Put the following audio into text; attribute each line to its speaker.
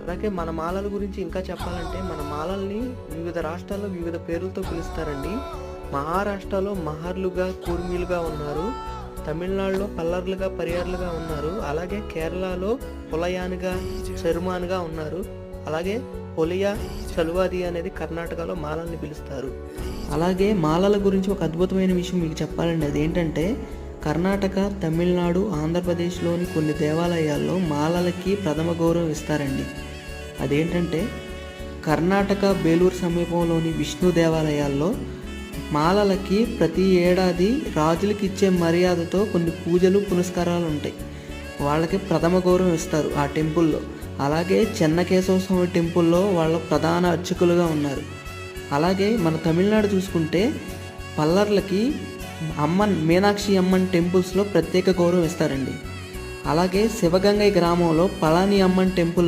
Speaker 1: అలాగే మన మాలల గురించి ఇంకా చెప్పాలంటే మన మాలల్ని వివిధ రాష్ట్రాల్లో వివిధ పేర్లతో పిలుస్తారండి. మహారాష్ట్రలో మహర్లుగా, కూర్మీలుగా ఉన్నారు. తమిళనాడులో పల్లర్లుగా, పరియార్లుగా ఉన్నారు. అలాగే కేరళలో పొలయాన్గా, చెరుమాన్గా ఉన్నారు. అలాగే పొలియా, చలువాది అనేది కర్ణాటకలో మాలల్ని పిలుస్తారు. అలాగే మాలల గురించి ఒక అద్భుతమైన విషయం మీకు చెప్పాలండి. అదేంటంటే కర్ణాటక, తమిళనాడు, ఆంధ్రప్రదేశ్లోని కొన్ని దేవాలయాల్లో మాలలకి ప్రథమ గౌరవం ఇస్తారండి. అదేంటంటే కర్ణాటక బేలూరు సమీపంలోని విష్ణు దేవాలయాల్లో మాలలకి ప్రతి ఏడాది రాజులకి ఇచ్చే మర్యాదతో కొన్ని పూజలు పునస్కారాలు ఉంటాయి. వాళ్ళకి ప్రథమ గౌరవం ఇస్తారు ఆ టెంపుల్లో. అలాగే చెన్నకేశవ స్వామి టెంపుల్లో వాళ్ళ ప్రధాన అర్చకులుగా ఉన్నారు. అలాగే మన తమిళనాడు చూసుకుంటే పల్లర్లకి మీనాక్షి అమ్మన్ టెంపుల్స్లో ప్రత్యేక గౌరవం ఇస్తారండి. అలాగే శివగంగై గ్రామంలో పళని అమ్మన్ టెంపుల్